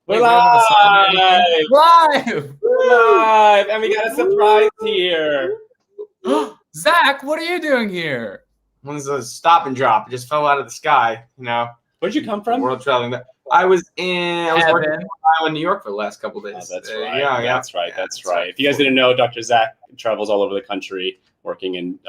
We're live! Live! We're live! And we got a surprise here. Zach, what are you doing here? One's a stop and drop. It just fell out of the sky, you know. Where'd you come from? World traveling. I was working in Ohio, New York for the last couple of days. Oh, that's right. That's right. If you guys didn't know, Dr. Zach travels all over the country, working in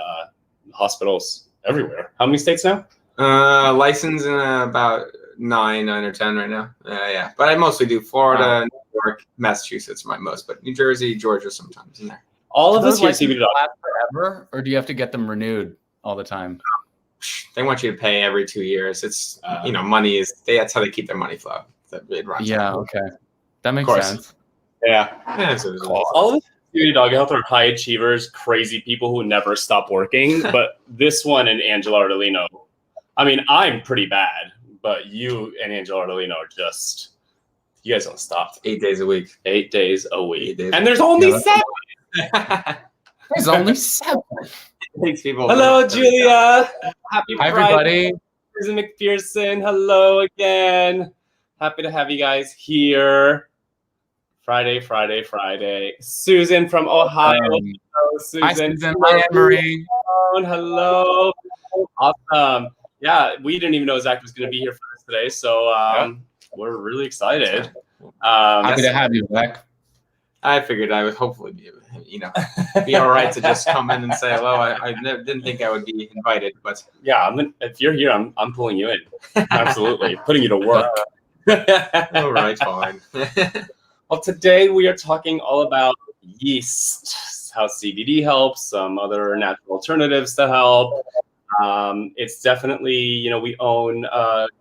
hospitals everywhere. How many states now? Licensed in about 9 or 10 right now. Yeah, but I mostly do Florida, New York, Massachusetts, my most, but New Jersey, Georgia, sometimes in there. All of us here CBD last forever, or do you have to get them renewed all the time? They want you to pay every 2 years. It's money is that's how they keep their money flow. Yeah, okay, that makes sense. Yeah, all of CBD dog health are high achievers, crazy people who never stop working. But this one and Angela Ardolino, I mean, I'm pretty bad, but you and Angela Ardolino are just, you guys don't stop. 8 days a week. 8 days a week. And there's only 7. There's only 7. Thanks, people. Hello, Julia. Happy Hi, Friday. everybody. Susan McPherson. Hello again. Happy to have you guys here. Friday. Susan from Ohio. Hello, Susan. Hi, Susan. Hi, Anne-Marie. Hello. Awesome. Yeah, we didn't even know Zach was going to be here for us today, so we're really excited. Happy to have you, Zach. I figured I would hopefully be all right to just come in and say hello. I didn't think I would be invited, but yeah, if you're here, I'm pulling you in. Absolutely, putting you to work. All right, fine. Well, today we are talking all about yeast, how CBD helps, some other natural alternatives to help. It's definitely, we own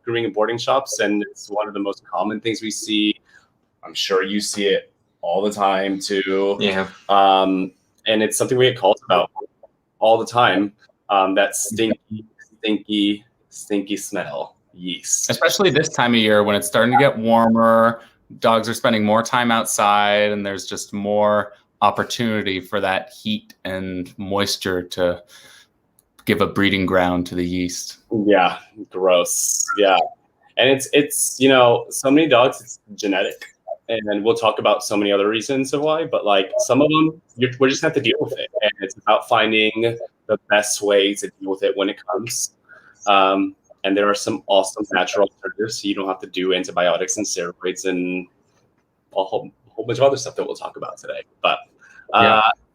grooming and boarding shops, and it's one of the most common things we see. I'm sure you see it all the time too. Yeah. And it's something we get calls about all the time. That stinky smell, yeast. Especially this time of year when it's starting to get warmer, dogs are spending more time outside, and there's just more opportunity for that heat and moisture to give a breeding ground to the yeast. Yeah, gross. Yeah. And it's so many dogs, it's genetic. And we'll talk about so many other reasons of why, but like some of them, we're just have to deal with it. And it's about finding the best way to deal with it when it comes. And there are some awesome natural alternatives, so you don't have to do antibiotics and steroids and a whole bunch of other stuff that we'll talk about today. But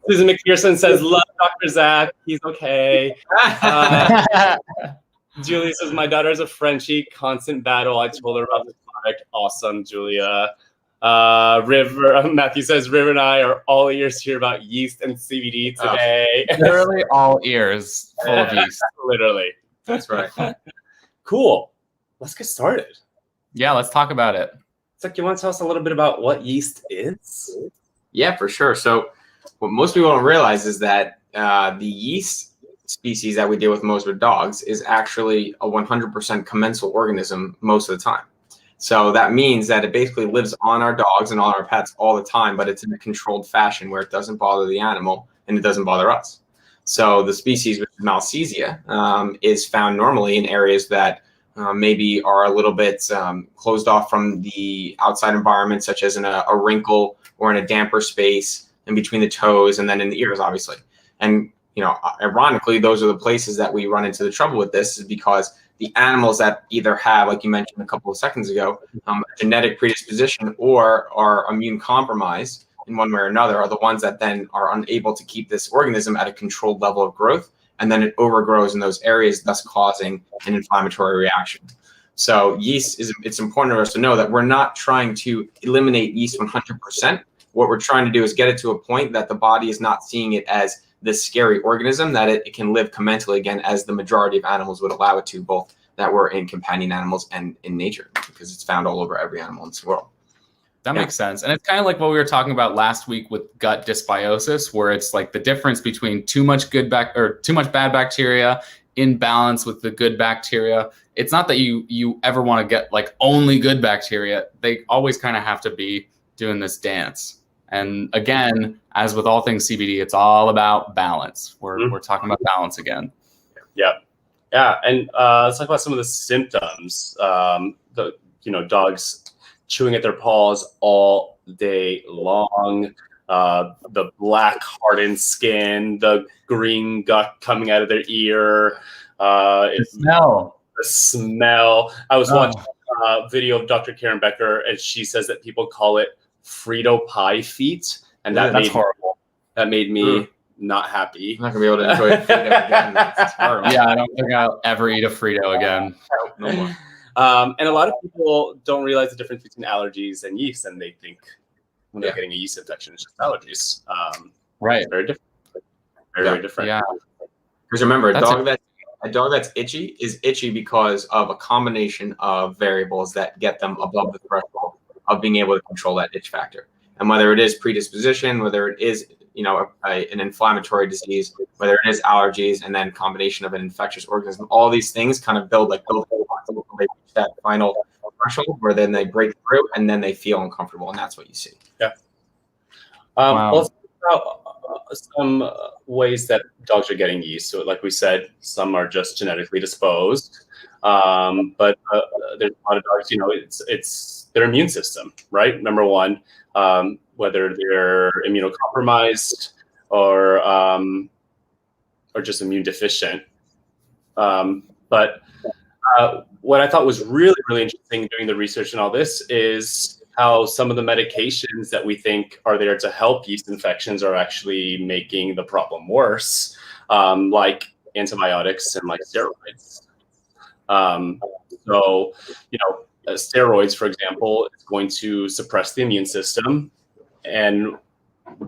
Susan McPherson says, love Dr. Zach. He's okay. Julia says, my daughter's a Frenchie, constant battle. I told her about this product. Awesome, Julia. Matthew says, River and I are all ears here about yeast and CBD today. Literally all ears full of yeast. Literally. That's right. Cool. Let's get started. Yeah, let's talk about it. Zach, you want to tell us a little bit about what yeast is? Yeah, for sure. So what most people don't realize is that the yeast species that we deal with most with dogs is actually a 100% commensal organism most of the time. So that means that it basically lives on our dogs and all our pets all the time, but it's in a controlled fashion where it doesn't bother the animal and it doesn't bother us. So the species, which is Malcesia, is found normally in areas that maybe are a little bit closed off from the outside environment, such as in a wrinkle or in a damper space in between the toes and then in the ears, obviously. And, ironically, those are the places that we run into the trouble with this, is because the animals that either have, like you mentioned a couple of seconds ago, a genetic predisposition or are immune compromised in one way or another are the ones that then are unable to keep this organism at a controlled level of growth, and then it overgrows in those areas, thus causing an inflammatory reaction. So yeast it's important for us to know that we're not trying to eliminate yeast 100%. What we're trying to do is get it to a point that the body is not seeing it as this scary organism, that it can live commensally again, as the majority of animals would allow it to, both that were in companion animals and in nature, because it's found all over every animal in this world. That makes sense. And it's kind of like what we were talking about last week with gut dysbiosis, where it's like the difference between too much bad bacteria in balance with the good bacteria. It's not that you ever want to get like only good bacteria. They always kind of have to be doing this dance. And again, as with all things CBD, it's all about balance. We're talking about balance again. Yeah. And let's talk about some of the symptoms. dogs chewing at their paws all day long, the black hardened skin, the green gut coming out of their ear, The smell. the smell. I was watching a video of Dr. Karen Becker, and she says that people call it Frito pie feet, and That's horrible. That made me not happy. I'm not gonna be able to enjoy Frito again. That's terrible. Yeah, I don't think I'll ever eat a Frito again. No more. And a lot of people don't realize the difference between allergies and yeast, and they think when they're getting a yeast infection, it's just allergies. Right. It's very different. Very different. Yeah. Because remember, a dog that's itchy is itchy because of a combination of variables that get them above the threshold of being able to control that itch factor. And whether it is predisposition, whether it is an inflammatory disease, whether it is allergies, and then combination of an infectious organism, all these things kind of build until they reach that final threshold where then they break through and then they feel uncomfortable, and that's what you see. Yeah. Wow. Let's talk about some ways that dogs are getting yeast. So, like we said, some are just genetically disposed, but there's a lot of dogs. It's their immune system, right? Number one. Whether they're immunocompromised or just immune deficient. But what I thought was really, really interesting doing the research and all this is how some of the medications that we think are there to help yeast infections are actually making the problem worse, like antibiotics and like steroids. Steroids, for example, is going to suppress the immune system. And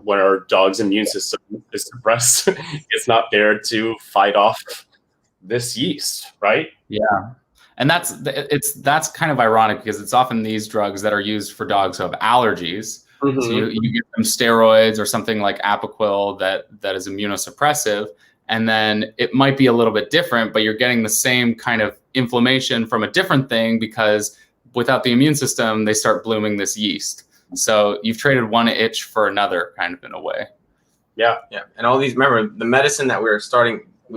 when our dog's immune system is suppressed, it's not there to fight off this yeast, right? Yeah. And that's kind of ironic because it's often these drugs that are used for dogs who have allergies. Mm-hmm. So you give them steroids or something like Apoquil that is immunosuppressive. And then it might be a little bit different, but you're getting the same kind of inflammation from a different thing because without the immune system, they start blooming this yeast. So you've traded one itch for another, kind of in a way. Yeah. And all these, remember, the medicine that we've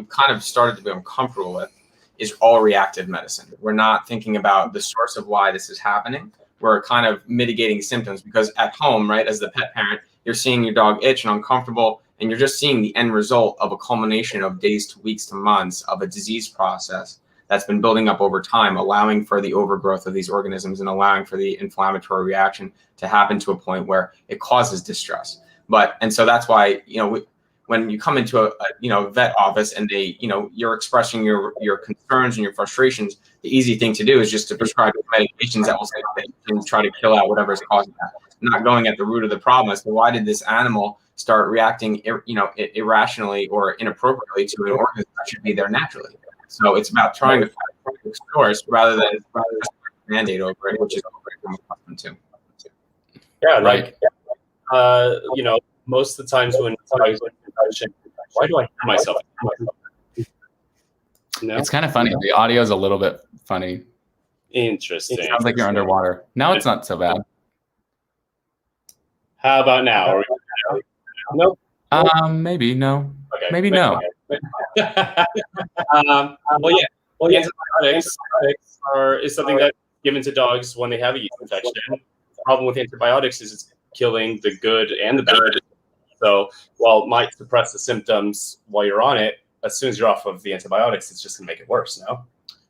kind of started to become comfortable with is all reactive medicine. We're not thinking about the source of why this is happening. We're kind of mitigating symptoms because at home, right, as the pet parent, you're seeing your dog itch and uncomfortable, and you're just seeing the end result of a culmination of days to weeks to months of a disease process that's been building up over time, allowing for the overgrowth of these organisms and allowing for the inflammatory reaction to happen to a point where it causes distress. And so that's why, when you come into a vet office and you're expressing your concerns and your frustrations, the easy thing to do is just to prescribe medications that will say and try to kill out whatever is causing that. Not going at the root of the problem as to why did this animal start reacting, irrationally or inappropriately to an organism that should be there naturally. So it's about trying to find the source rather than just mandate over it, which is what we're accustomed to. Yeah, most of the times when I was why do I hear myself? No? It's kind of funny. The audio is a little bit funny. Interesting. It sounds like you're underwater. Now it's not so bad. How about now? Nope. Maybe no. Okay. Maybe no. Antibiotics is something that's given to dogs when they have a yeast infection. The problem with antibiotics is it's killing the good and the bad. So while it might suppress the symptoms while you're on it, as soon as you're off of the antibiotics, it's just going to make it worse, no?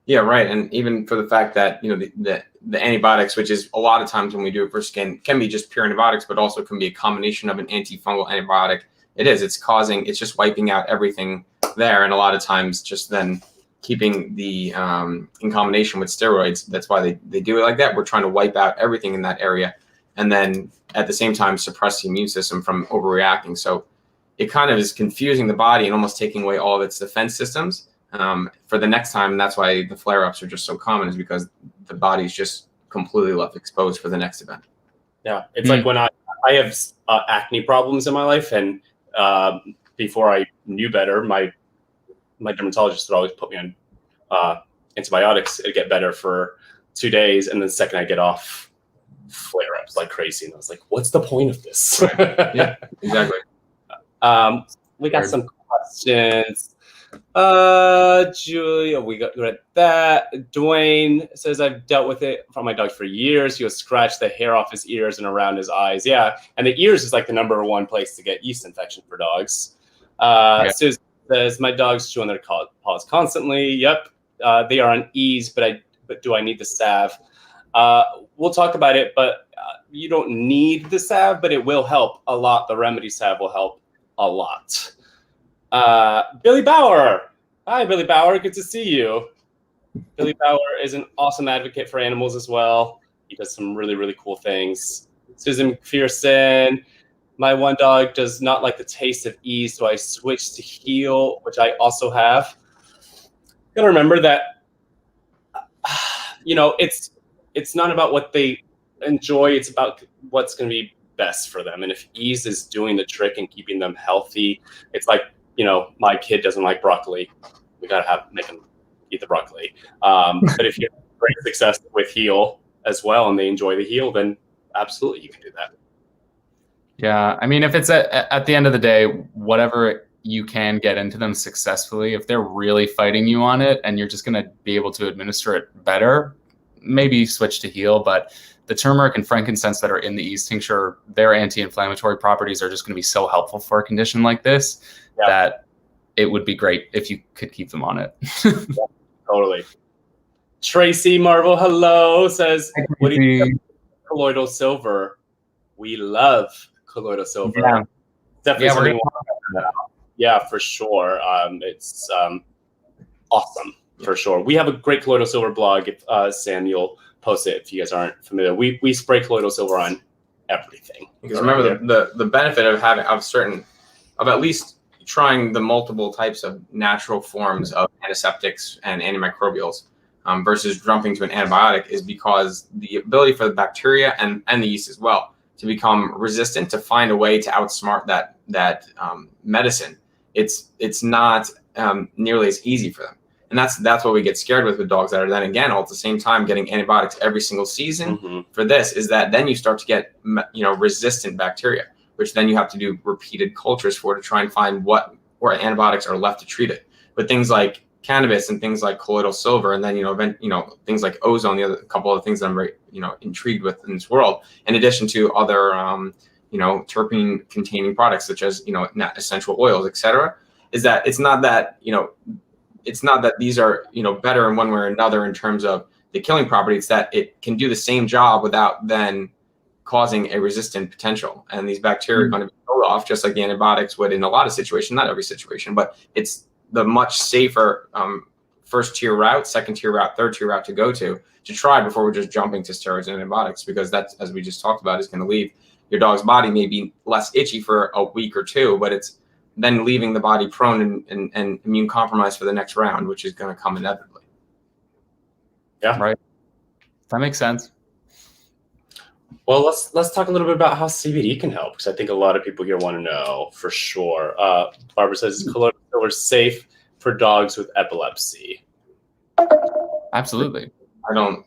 Yeah, right. And even for the fact that, the antibiotics, which is a lot of times when we do it for skin, can be just pure antibiotics, but also can be a combination of an antifungal antibiotic. It's just wiping out everything there. And a lot of times just then keeping the, in combination with steroids, that's why they do it like that. We're trying to wipe out everything in that area. And then at the same time, suppress the immune system from overreacting. So it kind of is confusing the body and almost taking away all of its defense systems for the next time. And that's why the flare-ups are just so common, is because the body's just completely left exposed for the next event. Yeah, it's like when I have acne problems in my life, and before I knew better, my dermatologist would always put me on antibiotics. It'd get better for 2 days, and then the second I get off, flare-ups like crazy. And I was like, what's the point of this? Yeah, exactly. We got some questions. Julia, we read that. Dwayne says, I've dealt with it from my dog for years. He'll scratch the hair off his ears and around his eyes. Yeah, and the ears is like the #1 place to get yeast infection for dogs. Susan says, my dogs chew on their paws constantly. Yep, they are on ease, but do I need the salve? We'll talk about it, but you don't need the salve, but it will help a lot. The remedy salve will help a lot. Billy Bauer. Hi, Billy Bauer. Good to see you. Billy Bauer is an awesome advocate for animals as well. He does some really, really cool things. Susan McPherson. My one dog does not like the taste of ease, so I switched to Heal, which I also have. You gotta remember that, it's not about what they enjoy. It's about what's going to be best for them. And if ease is doing the trick and keeping them healthy, it's like, my kid doesn't like broccoli. We got to make him eat the broccoli. But if you have great success with Heal as well and they enjoy the Heal, then absolutely you can do that. Yeah. I mean, if it's at the end of the day, whatever you can get into them successfully, if they're really fighting you on it and you're just going to be able to administer it better, maybe switch to Heal. But the turmeric and frankincense that are in the yeast tincture, their anti-inflammatory properties are just going to be so helpful for a condition like this that it would be great if you could keep them on it. Totally. Tracy Marvel, hello, says, what do you think of colloidal silver? We love colloidal silver. Yeah. Definitely yeah, for sure. It's awesome, for sure. We have a great colloidal silver blog. If Samuel post it, if you guys aren't familiar. We spray colloidal silver on everything. Because remember the benefit of at least trying the multiple types of natural forms of antiseptics and antimicrobials versus jumping to an antibiotic is because the ability for the bacteria and the yeast as well to become resistant, to find a way to outsmart that medicine. It's not nearly as easy for them. And that's what we get scared with dogs that are then again all at the same time getting antibiotics every single season. For this is that then you start to get resistant bacteria, which then you have to do repeated cultures for to try and find where antibiotics are left to treat it. But things like cannabis and things like colloidal silver, and then things like ozone, a couple of things that I'm very intrigued with in this world, in addition to other terpene containing products such as essential oils, etc. Is that it's not that these are better in one way or another in terms of the killing property. It's that it can do the same job without then causing a resistant potential, and these bacteria are going to be killed off just like the antibiotics would in a lot of situations, not every situation, but it's the much safer first tier route, second tier route, third tier route to go to try before we're just jumping to steroids and antibiotics, because that's, as we just talked about, is going to leave your dog's body maybe less itchy for a week or two, but it's then leaving the body prone and immune compromised for the next round, which is going to come inevitably. Yeah, right. That makes sense. Well, let's talk a little bit about how CBD can help, because I think a lot of people here want to know for sure. Barbara says, colloidal silver is safe for dogs with epilepsy. Absolutely.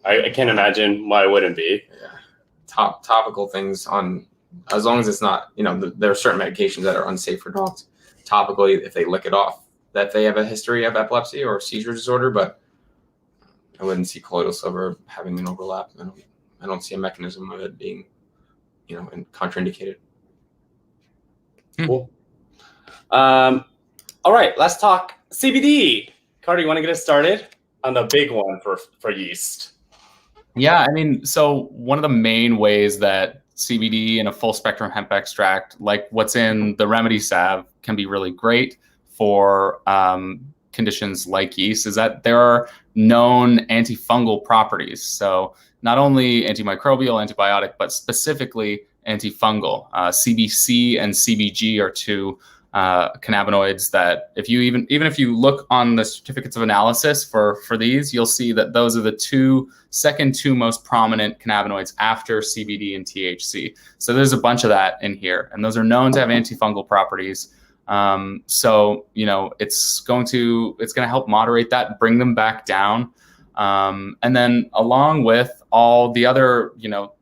I can't imagine why it wouldn't be. Yeah. Topical things on, as long as it's not, there are certain medications that are unsafe for dogs. Topically, if they lick it off, that they have a history of epilepsy or seizure disorder, but I wouldn't see colloidal silver having an overlap. I don't see a mechanism of it being, contraindicated. Cool. All right, let's talk CBD. Carter, you want to get us started on the big one for yeast? Yeah, I mean, so one of the main ways that CBD and a full spectrum hemp extract, like what's in the remedy salve, can be really great for conditions like yeast is that there are known antifungal properties. So not only antimicrobial, antibiotic, but specifically antifungal. CBC and CBG are two cannabinoids that if you even if you look on the certificates of analysis for these, you'll see that those are the second two most prominent cannabinoids after CBD and THC. So there's a bunch of that in here, and those are known to have antifungal properties. So it's going to help moderate that, bring them back down, and then along with all the other,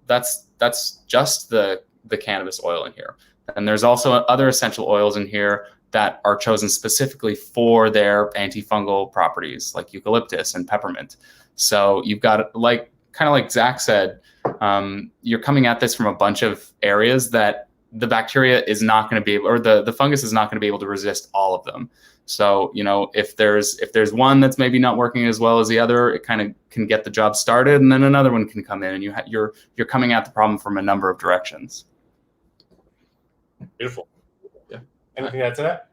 that's just the cannabis oil in here. And there's also other essential oils in here that are chosen specifically for their antifungal properties, like eucalyptus and peppermint. So you've got, like, kind of like Zach said, you're coming at this from a bunch of areas that the bacteria is not going to be able, or the fungus is not going to be able to resist all of them. So, you know, if there's one that's maybe not working as well as the other, it kind of can get the job started, and then another one can come in, and you're coming at the problem from a number of directions. Beautiful. Yeah. Anything to add to that?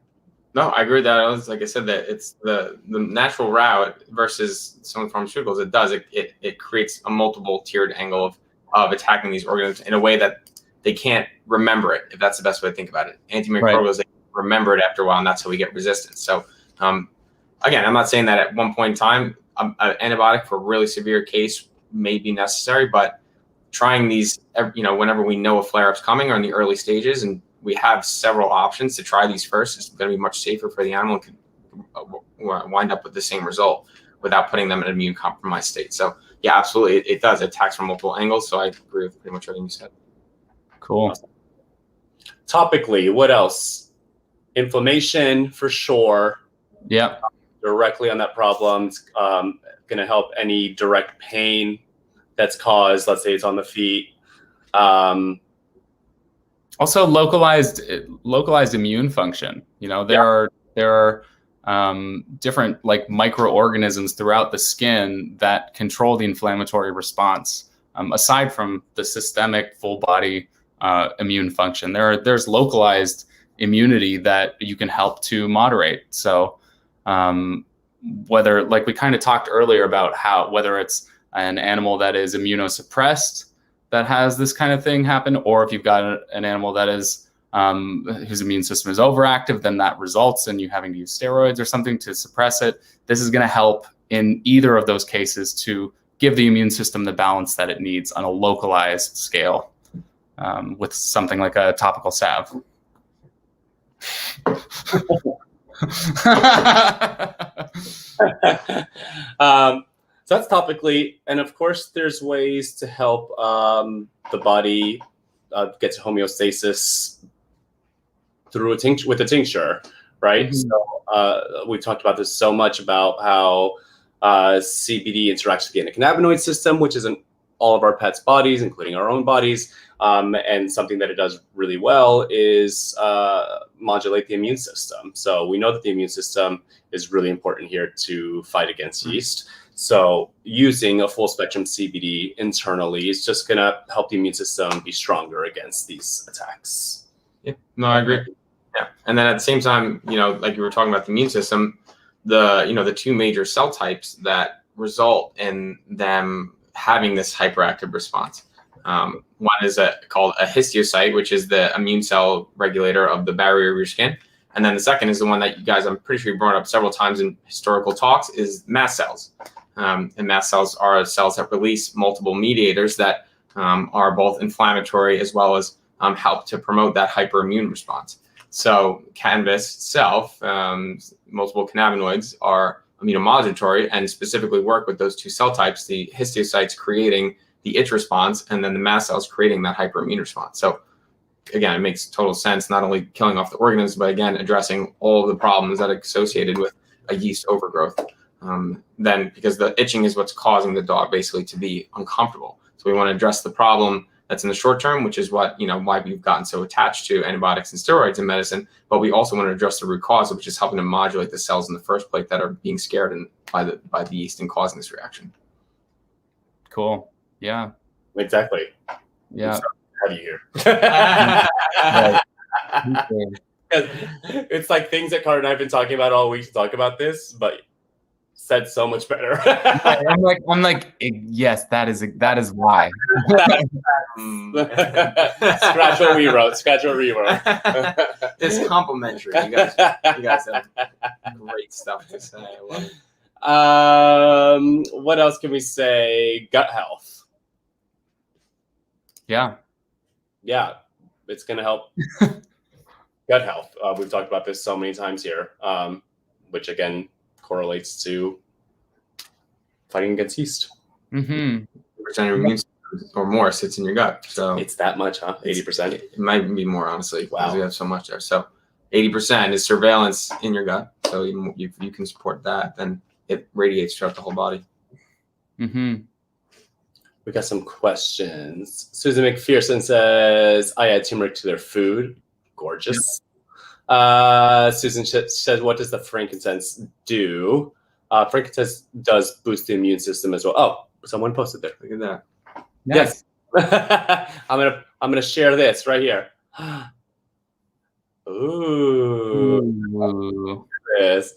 No, I agree with that. Like I said, that it's the natural route versus some pharmaceuticals. It creates a multiple tiered angle of attacking these organisms in a way that they can't remember it, if that's the best way to think about it. Antimicrobials, they remember it after a while, and that's how we get resistance. So, again, I'm not saying that at one point in time, an antibiotic for a really severe case may be necessary, but trying these, you know, whenever we know a flare-up's coming or in the early stages, and we have several options to try these first, it's going to be much safer for the animal and can wind up with the same result without putting them in an immune compromised state. So, yeah, absolutely, it does. It attacks from multiple angles. So I agree with pretty much everything you said. Cool. Topically, what else? Inflammation, for sure. Yeah. Directly on that problem. It's going to help any direct pain that's caused. Let's say it's on the feet. Also, localized immune function. You know, there are different, like, microorganisms throughout the skin that control the inflammatory response. Aside from the systemic full body immune function, there's localized immunity that you can help to moderate. So whether, like we kind of talked earlier about how, whether it's an animal that is immunosuppressed that has this kind of thing happen, or if you've got an animal that is whose immune system is overactive, then that results in you having to use steroids or something to suppress it. This is going to help in either of those cases to give the immune system the balance that it needs on a localized scale with something like a topical salve. So that's topically, and of course there's ways to help the body get to homeostasis through with a tincture, right? Mm-hmm. So we talked about this so much about how CBD interacts with the endocannabinoid system, which is in all of our pets' bodies, including our own bodies. And something that it does really well is modulate the immune system. So we know that the immune system is really important here to fight against yeast. So using a full spectrum CBD internally is just going to help the immune system be stronger against these attacks. Yeah, no, I agree. Yeah, and then at the same time, you know, like you were talking about the immune system, the two major cell types that result in them having this hyperactive response. One is called a histiocyte, which is the immune cell regulator of the barrier of your skin. And then the second is the one that you guys, I'm pretty sure you brought up several times in historical talks, is mast cells. And mast cells are cells that release multiple mediators that are both inflammatory as well as help to promote that hyperimmune response. So cannabis itself, multiple cannabinoids are immunomodulatory and specifically work with those two cell types, the histiocytes creating the itch response and then the mast cells creating that hyperimmune response. So again, it makes total sense, not only killing off the organisms, but again, addressing all of the problems that are associated with a yeast overgrowth. Then because the itching is what's causing the dog basically to be uncomfortable. So we want to address the problem that's in the short term, which is what, why we've gotten so attached to antibiotics and steroids in medicine. But we also want to address the root cause, which is helping to modulate the cells in the first place that are being scared by the yeast and causing this reaction. Cool. Yeah. Exactly. Yeah. How do you hear? It's like things that Carter and I have been talking about all week to talk about this, but said so much better. I'm like, yes, that is why. Scratch what we wrote. It's complimentary. You guys have great stuff to say. I love it. What else can we say? Gut health. Yeah, it's going to help gut health. We've talked about this so many times here, which again correlates to fighting against yeast. 80% of your immune system or more sits in your gut, so it's that much, huh? 80%. It might be more, honestly, because we have so much there. So 80% is surveillance in your gut. So you can support that, then it radiates throughout the whole body. Mm-hmm. We got some questions. Susan McPherson says, I add turmeric to their food. Gorgeous. Susan says, what does the frankincense do? Frankincense does boost the immune system as well. Oh, someone posted there. Look at that. Yes. I'm gonna share this right here. Ooh. Yes.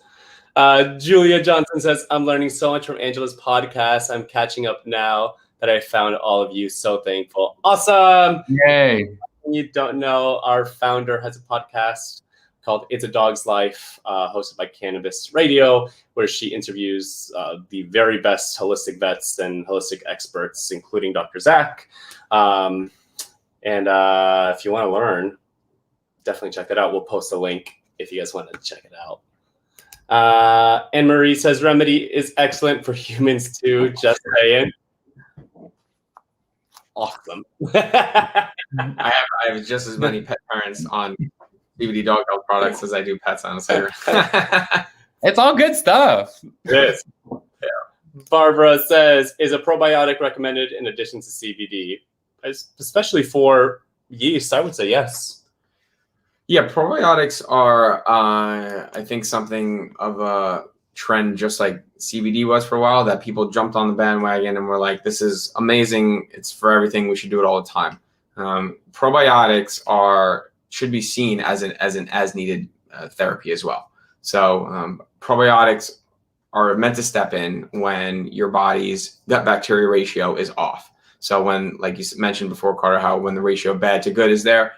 Julia Johnson says, I'm learning so much from Angela's podcast. I'm catching up now that I found all of you. So thankful. Awesome. Yay. You don't know, our founder has a podcast called It's a Dog's Life, hosted by Cannabis Radio, where she interviews the very best holistic vets and holistic experts, including Dr. Zach. And if you want to learn, definitely check that out. We'll post a link if you guys want to check it out. Anne Marie says, Remedy is excellent for humans too, just saying. Awesome. I have just as many pet parents on CBD dog health products as I do pets, honestly. It's all good stuff. It is. Yeah. Barbara says, is a probiotic recommended in addition to CBD? Especially for yeast, I would say yes. Yeah, probiotics are, I think, something of a trend, just like CBD was for a while, that people jumped on the bandwagon and were like, this is amazing. It's for everything. We should do it all the time. Probiotics should be seen as an as needed therapy as well. So probiotics are meant to step in when your body's gut bacteria ratio is off. So when, like you mentioned before, Carter, how when the ratio of bad to good is there,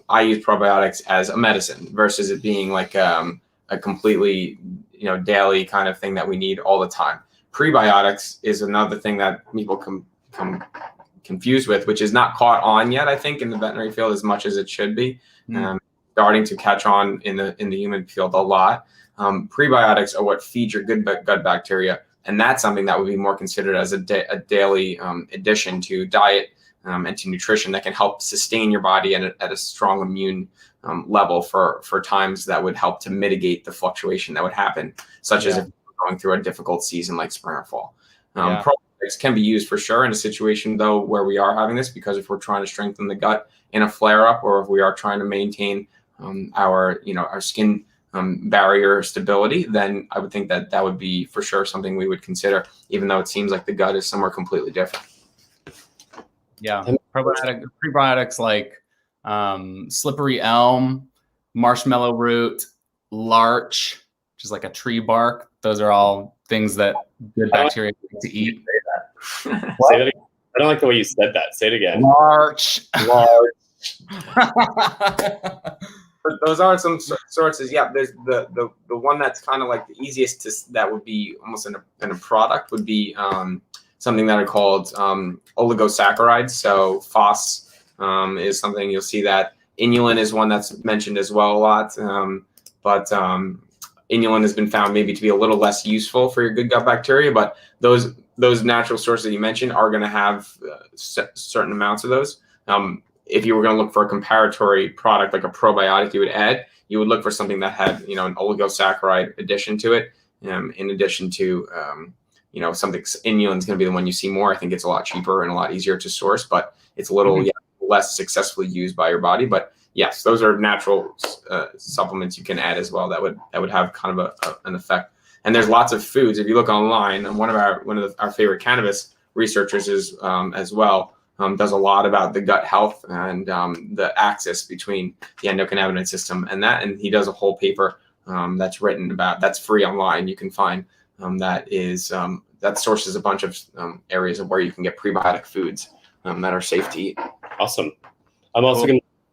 I use probiotics as a medicine versus it being like a completely, daily kind of thing that we need all the time. Prebiotics is another thing that people come confused with, which is not caught on yet, I think, in the veterinary field as much as it should be. Starting to catch on in the human field a lot. Prebiotics are what feed your good gut bacteria, and that's something that would be more considered as a daily addition to diet and to nutrition that can help sustain your body at a strong immune level for times that would help to mitigate the fluctuation that would happen, such as if you're going through a difficult season like spring or fall. Probiotics can be used for sure in a situation, though, where we are having this, because if we're trying to strengthen the gut in a flare-up, or if we are trying to maintain our skin barrier stability, then I would think that would be for sure something we would consider, even though it seems like the gut is somewhere completely different. Yeah, prebiotics like slippery elm, marshmallow root, larch, which is like a tree bark. Those are all things that good bacteria like to eat. Say that again. I don't like the way you said that. Say it again. Larch. But those are some sources. Yeah, there's the one that's kind of like the easiest that would be almost in a product would be something that are called oligosaccharides. So FOS is something you'll see that. Inulin is one that's mentioned as well a lot. But inulin has been found maybe to be a little less useful for your good gut bacteria. But those natural sources that you mentioned are going to have certain amounts of those. If you were going to look for a comparatory product like a probiotic you would add, you would look for something that had an oligosaccharide addition to it. In addition to something, inulin is going to be the one you see more. I think it's a lot cheaper and a lot easier to source, but it's a little less successfully used by your body. But yes, those are natural supplements you can add as well that would have kind of an effect. And there's lots of foods. If you look online, and one of our favorite cannabis researchers is as well. Does a lot about the gut health and the axis between the endocannabinoid system and that. And he does a whole paper that's written about, that's free online. You can find that sources a bunch of areas of where you can get prebiotic foods that are safe to eat. Awesome. I'm also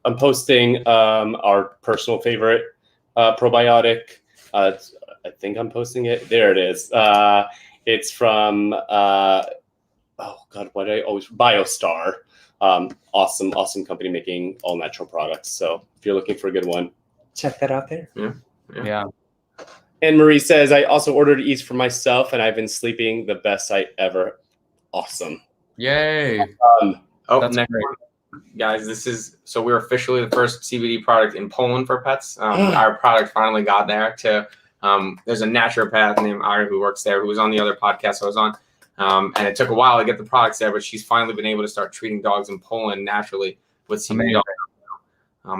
I'm posting our personal favorite probiotic. I think I'm posting it. There it is. It's from BioStar. Awesome company making all natural products. So if you're looking for a good one, check that out there. Yeah. Anne Marie says, I also ordered yeast for myself, and I've been sleeping the best night ever. Awesome. Yay. Next guys, we're officially the first CBD product in Poland for pets. Our product finally got there to, there's a naturopath named Ira who works there, who was on the other podcast I was on. And it took a while to get the products there, but she's finally been able to start treating dogs in Poland naturally with CBD.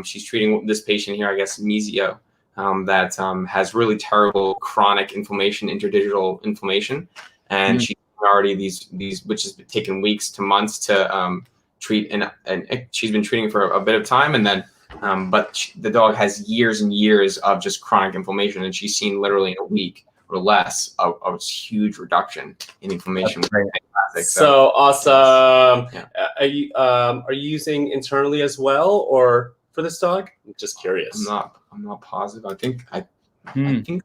She's treating this patient here, I guess, Mizio, that has really terrible chronic inflammation, interdigital inflammation. And she's already these, which has taken weeks to months to treat. And she's been treating for a bit of time. And then, but the dog has years and years of just chronic inflammation. And she's seen literally in a week or less a huge reduction in inflammation. So awesome. Yeah. Are you using internally as well, or for this dog? I'm just curious. I'm not positive. I think I'm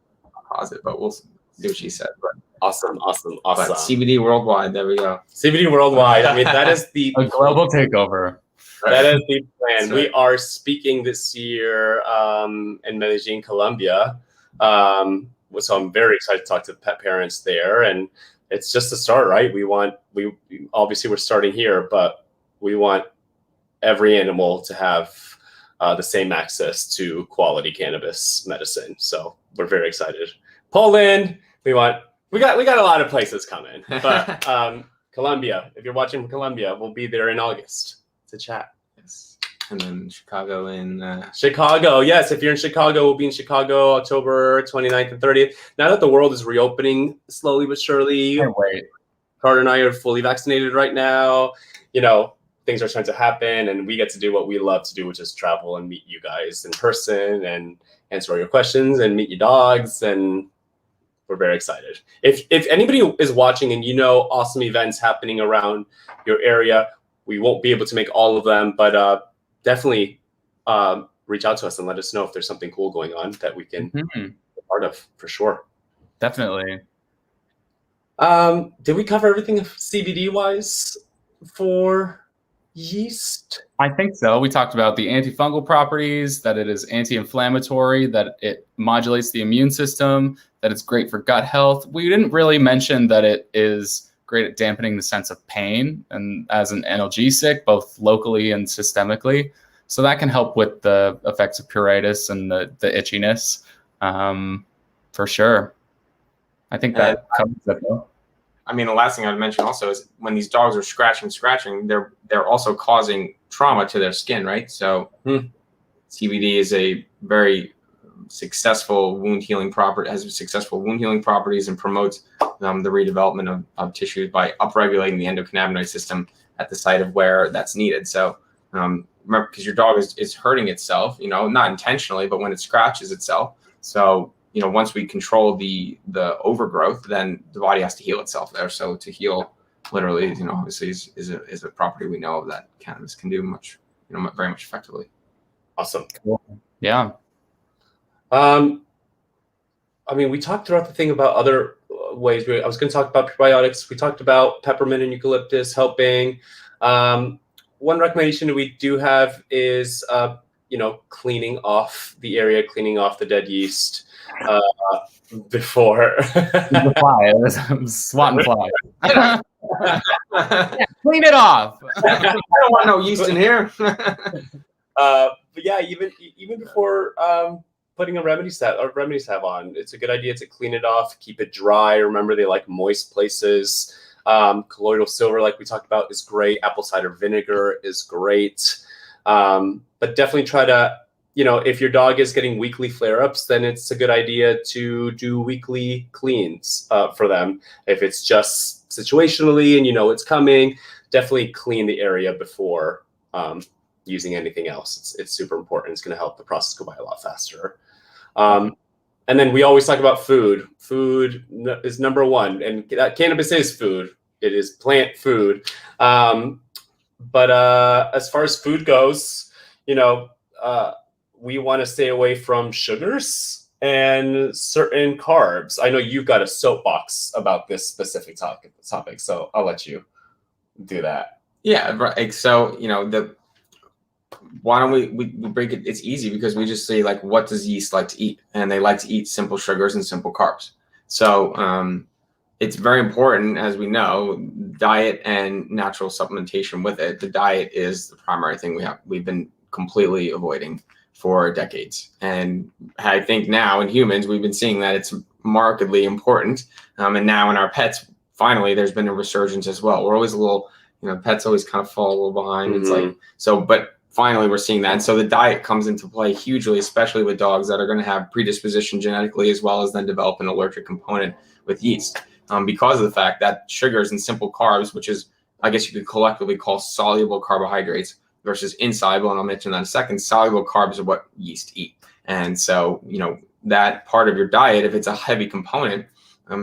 positive, but we'll see what she said. But awesome. but CBD worldwide. There we go. CBD worldwide. I mean, that is the a global takeover. That is the plan. That's We right. are speaking this year in Medellin, Colombia. So I'm very excited to talk to the pet parents there, and it's just a start, right? We obviously we're starting here, but we want every animal to have the same access to quality cannabis medicine. So we're very excited. Poland, we got a lot of places coming, but Colombia, if you're watching from Colombia, we'll be there in August to chat. Yes. And then Chicago in Chicago, yes. If you're in Chicago, we'll be in Chicago October 29th and 30th. Now that the world is reopening slowly but surely, Can't wait. Carter and I are fully vaccinated right now. You know, things are starting to happen, and we get to do what we love to do, which is travel and meet you guys in person and answer all your questions and meet your dogs. And we're very excited. If anybody is watching and you know awesome events happening around your area, we won't be able to make all of them, but definitely reach out to us and let us know if there's something cool going on that we can be part of, for sure. Definitely. Did we cover everything CBD wise for yeast? I think so. We talked about the antifungal properties, that it is anti-inflammatory, that it modulates the immune system, that it's great for gut health. We didn't really mention that it is great at dampening the sense of pain and as an analgesic, both locally and systemically. So that can help with the effects of pruritus and the itchiness, for sure. I think that covers it, though. I mean, the last thing I'd mention also is when these dogs are scratching, they're also causing trauma to their skin, right? So CBD is a very successful wound healing has successful wound healing properties and promotes the redevelopment of tissues by upregulating the endocannabinoid system at the site of where that's needed. So remember, because your dog is hurting itself, you know, not intentionally, but when it scratches itself. So, you know, once we control the overgrowth, then the body has to heal itself there. So to heal, literally, you know, obviously is a property we know that cannabis can do very much effectively. Awesome. Cool. Yeah. I mean, we talked throughout the thing about other ways. I was going to talk about probiotics. We talked about peppermint and eucalyptus helping. One recommendation that we do have is, cleaning off the area, cleaning off the dead yeast before. The fly. It was swatting fly. Yeah, clean it off. I don't want no yeast in here. But yeah, even before putting a remedy salve on, it's a good idea to clean it off, keep it dry. Remember, they like moist places. Colloidal silver, like we talked about, is great. Apple cider vinegar is great. But definitely try to, if your dog is getting weekly flare-ups, then it's a good idea to do weekly cleans for them. If it's just situationally and it's coming, definitely clean the area before using anything else. It's super important. It's going to help the process go by a lot faster. And then we always talk about food. Food is number one, and cannabis is food. It is plant food. But as far as food goes, we want to stay away from sugars and certain carbs. I know you've got a soapbox about this specific topic, so I'll let you do that. Yeah, right. So, why don't we break it? It's easy because we just say, like, what does yeast like to eat? And they like to eat simple sugars and simple carbs. So it's very important, as we know, diet and natural supplementation with it. The diet is the primary thing we've been completely avoiding for decades. And I think now in humans, we've been seeing that it's markedly important. And now in our pets, finally, there's been a resurgence as well. We're always a little, pets always kind of fall a little behind. It's like, so, but finally we're seeing that. And so the diet comes into play hugely, especially with dogs that are going to have predisposition genetically, as well as then develop an allergic component with yeast. Because of the fact that sugars and simple carbs, which is, I guess you could collectively call soluble carbohydrates versus insoluble, and I'll mention that in a second, soluble carbs are what yeast eat. And so, that part of your diet, if it's a heavy component,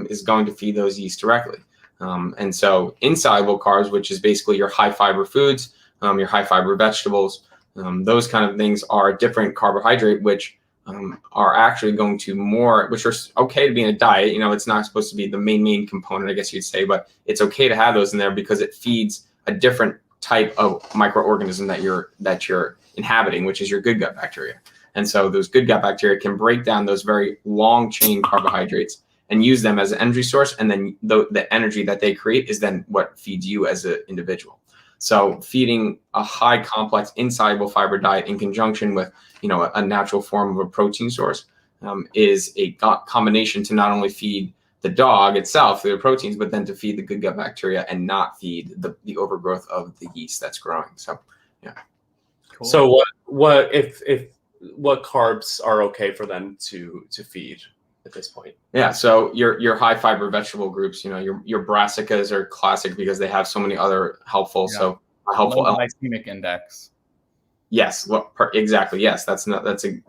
is going to feed those yeast directly. And so insoluble carbs, which is basically your high fiber foods, your high fiber vegetables, those kind of things are a different carbohydrate, which are actually going to which are okay to be in a diet. It's not supposed to be the main component, I guess you'd say, but it's okay to have those in there because it feeds a different type of microorganism that you're inhabiting, which is your good gut bacteria. And so those good gut bacteria can break down those very long chain carbohydrates and use them as an energy source. And then the energy that they create is then what feeds you as an individual. So feeding a high complex insoluble fiber diet in conjunction with, a natural form of a protein source is a combination to not only feed the dog itself through the proteins, but then to feed the good gut bacteria and not feed the overgrowth of the yeast that's growing. So, yeah. Cool. So what carbs are okay for them to feed at this point? Yeah, so your high fiber vegetable groups, your brassicas are classic because they have so many other helpful. Yeah. So helpful glycemic index. Yes, exactly. Yes, that's definitely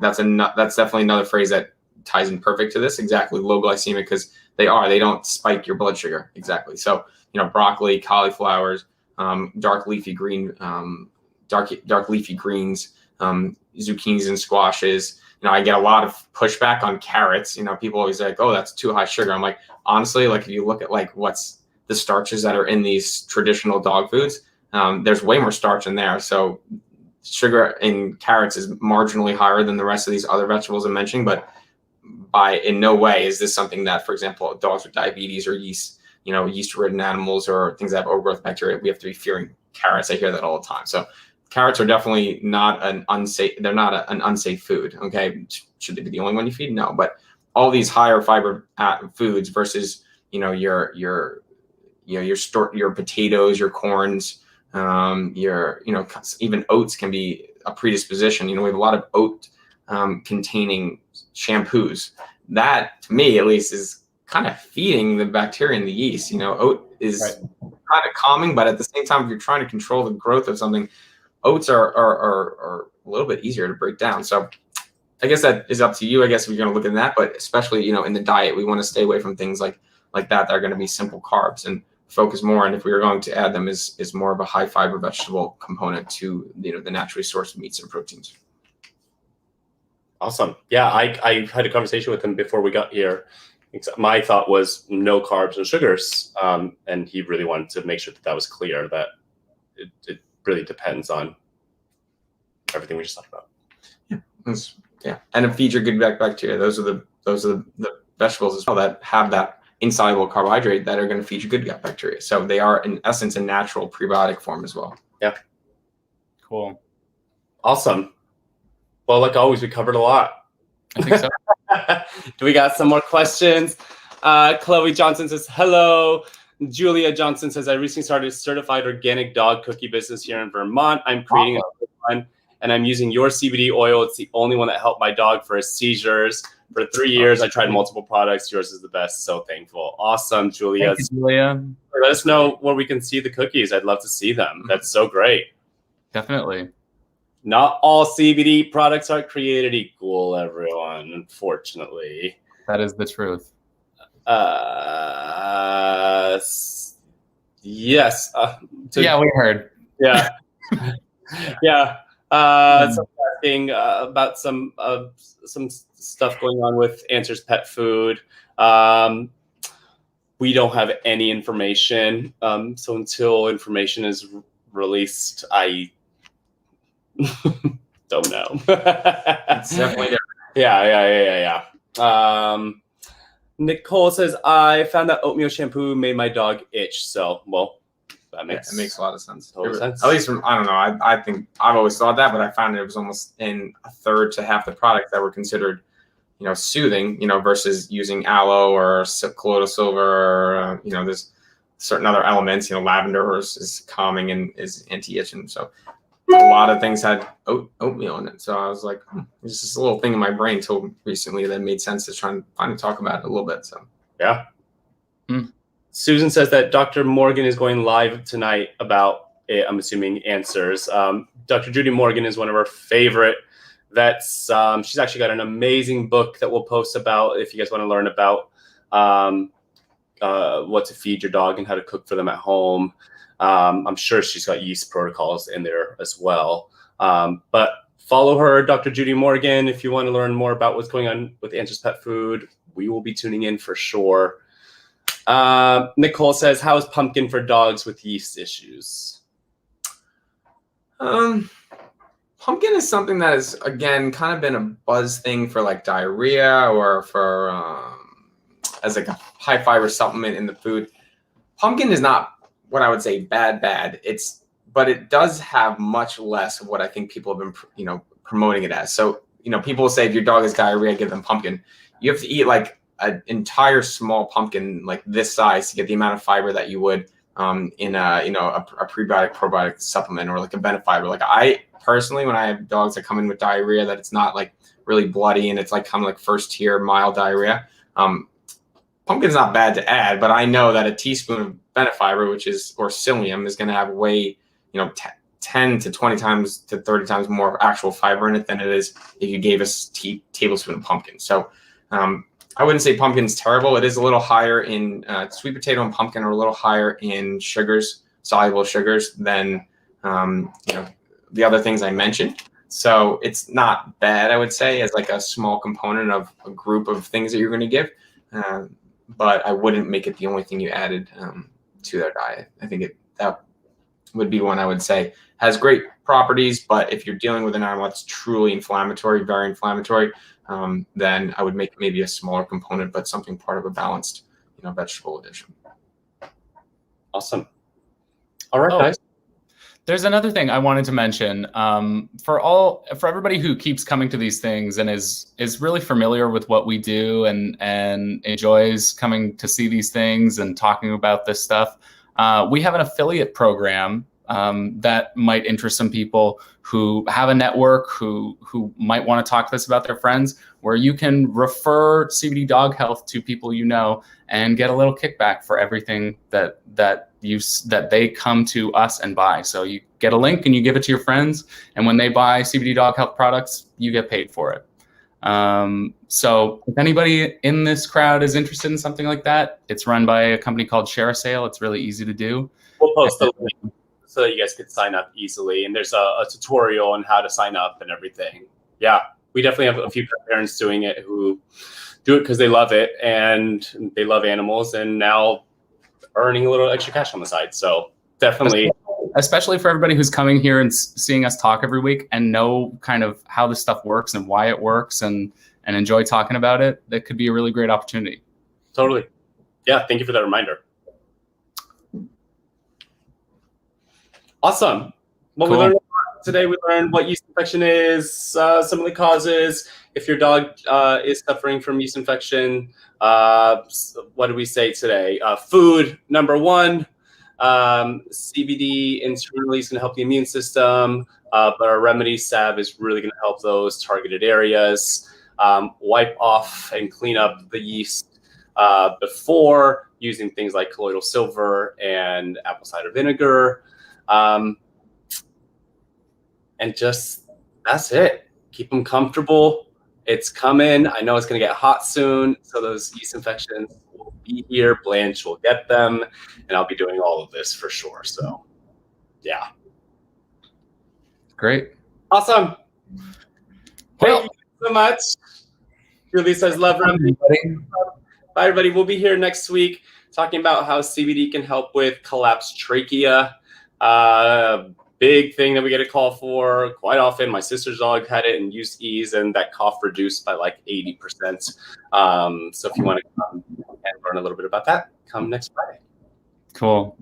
another phrase that ties in perfect to this. Exactly, low glycemic, because they don't spike your blood sugar. Exactly. So broccoli, cauliflowers, dark leafy greens, zucchinis and squashes. I get a lot of pushback on carrots. People always like, oh, that's too high sugar. I'm like, honestly, if you look at what's the starches that are in these traditional dog foods, there's way more starch in there. So sugar in carrots is marginally higher than the rest of these other vegetables I'm mentioning, but in no way is this something that, for example, dogs with diabetes or yeast-ridden animals or things that have overgrowth bacteria, we have to be fearing carrots. I hear that all the time. So carrots are definitely not an unsafe. They're not an unsafe food. Okay, should they be the only one you feed? No, but all these higher fiber foods versus your potatoes, your corns, even oats can be a predisposition. We have a lot of oat containing shampoos. That, to me at least, is kind of feeding the bacteria and the yeast. Oat is kind of calming, but at the same time, if you're trying to control the growth of something, oats are a little bit easier to break down. So I guess that is up to you, I guess, if you're going to look at that. But especially, in the diet, we want to stay away from things like that are going to be simple carbs and focus more. And if we are going to add them, is more of a high fiber vegetable component to the naturally sourced meats and proteins. Awesome. Yeah, I had a conversation with him before we got here. My thought was no carbs and sugars, and he really wanted to make sure that was clear, that it really depends on everything we just talked about. Yeah, and it feeds your good bacteria. Those are the vegetables as well that have that insoluble carbohydrate that are going to feed your good gut bacteria. So they are, in essence, a natural prebiotic form as well. Yeah. Cool. Awesome. Well, like always, we covered a lot. I think so. Do we got some more questions? Chloe Johnson says, hello. Julia Johnson says, I recently started a certified organic dog cookie business here in Vermont. I'm creating a one, and I'm using your CBD oil. It's the only one that helped my dog for his seizures. For 3 years, I tried multiple products. Yours is the best. So thankful. Awesome, Julia. Thank you, Julia. Let us know where we can see the cookies. I'd love to see them. That's so great. Definitely. Not all CBD products are created equal, everyone, unfortunately. That is the truth. Yes. Yeah, we heard. Yeah. Yeah. So asking about some stuff going on with Answers Pet Food. We don't have any information. So until information is released, I don't know. It's definitely different. Yeah. Nicole says, I found that oatmeal shampoo made my dog itch. So, well, that makes, it makes a lot of sense. Total sense. At least from, I don't know. I think I've always thought that, but I found it was almost in a third to half the products that were considered, soothing, versus using aloe or colloidal silver or, there's certain other elements, lavender is calming and is anti-itching. So a lot of things had oatmeal in it. So I was like, there's just a little thing in my brain till recently that made sense to try and finally talk about it a little bit. So yeah. Susan says that Dr. Morgan is going live tonight about, I'm assuming, answers. Dr. Judy Morgan is one of our favorite vets. She's actually got an amazing book that we'll post about if you guys want to learn about what to feed your dog and how to cook for them at home. I'm sure she's got yeast protocols in there as well. But follow her, Dr. Judy Morgan, if you want to learn more about what's going on with Answers Pet Food. We will be tuning in for sure. Nicole says, how is pumpkin for dogs with yeast issues? Pumpkin is something that has, again, kind of been a buzz thing for like diarrhea or for as like a high fiber supplement in the food. Pumpkin is not what I would say bad. But it does have much less of what I think people have been, promoting it as. So, people will say if your dog has diarrhea, give them pumpkin. You have to eat like an entire small pumpkin, like this size, to get the amount of fiber that you would in a prebiotic probiotic supplement or like a benefiber. Like I personally, when I have dogs that come in with diarrhea, that it's not like really bloody and it's like kind of like first tier mild diarrhea. Pumpkin's not bad to add, but I know that a teaspoon of benefiber, or psyllium, is going to have way, 10 to 20 times to 30 times more actual fiber in it than it is if you gave us a tablespoon of pumpkin. So I wouldn't say pumpkin's terrible. It is a little higher in sweet potato and pumpkin are a little higher in sugars, soluble sugars, than the other things I mentioned. So it's not bad, I would say, as like a small component of a group of things that you're going to give. But I wouldn't make it the only thing you added to their diet. I think that would be one I would say has great properties, but if you're dealing with an animal that's truly inflammatory, very inflammatory, then I would make maybe a smaller component, but something part of a balanced, vegetable addition. Awesome. All right, guys. There's another thing I wanted to mention for everybody who keeps coming to these things and is really familiar with what we do and enjoys coming to see these things and talking about this stuff. We have an affiliate program that might interest some people who have a network who might want to talk to us about their friends, where you can refer CBD Dog Health to people and get a little kickback for everything that they come to us and buy. So you get a link and you give it to your friends, and when they buy CBD Dog Health products, you get paid for it. So if anybody in this crowd is interested in something like that, it's run by a company called Share a Sale. It's really easy to do. We'll post the link so that you guys could sign up easily. And there's a tutorial on how to sign up and everything. Yeah, we definitely have a few parents doing it who do it because they love it and they love animals, and now earning a little extra cash on the side. So definitely. Especially for everybody who's coming here and seeing us talk every week and know kind of how this stuff works and why it works and enjoy talking about it, that could be a really great opportunity. Totally. Yeah, thank you for that reminder. Awesome. Well, cool. We learned today. We learned what yeast infection is, some of the causes. If your dog is suffering from yeast infection, what did we say today? Food, number one. CBD internally is going to help the immune system, but our remedy salve is really going to help those targeted areas. Wipe off and clean up the yeast before using things like colloidal silver and apple cider vinegar. And just, that's it. Keep them comfortable. It's coming. I know it's going to get hot soon, so those yeast infections will be here. Blanche will get them, and I'll be doing all of this for sure. So, yeah. Great. Awesome. Well, thank you so much. Julie says, love remedy. Bye, everybody. We'll be here next week talking about how CBD can help with collapsed trachea. big thing that we get a call for quite often. My sister's dog had it and used Ease, and that cough reduced by like 80%. So if you want to come and learn a little bit about that, come next Friday. Cool.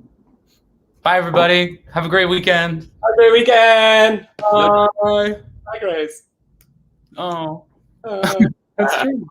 Bye, everybody. Have a great weekend. Have a great weekend. Bye. Bye, Grace. Oh, that's true.